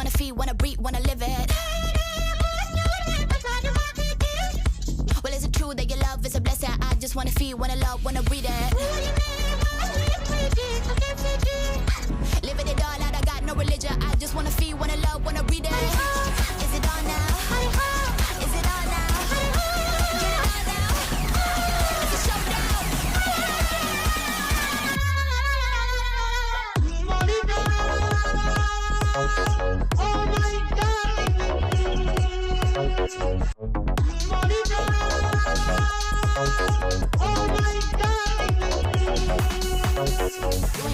wanna feel, wanna breathe, wanna live it. Well, is it true that your love is a blessing? I just wanna feel, wanna love, wanna breathe it. Living it all out, I got no religion. I just wanna feel, wanna love, wanna breathe it. Is it on now? Is it on now? Get it on now. It's a showdown. Oh my God. Oh my God.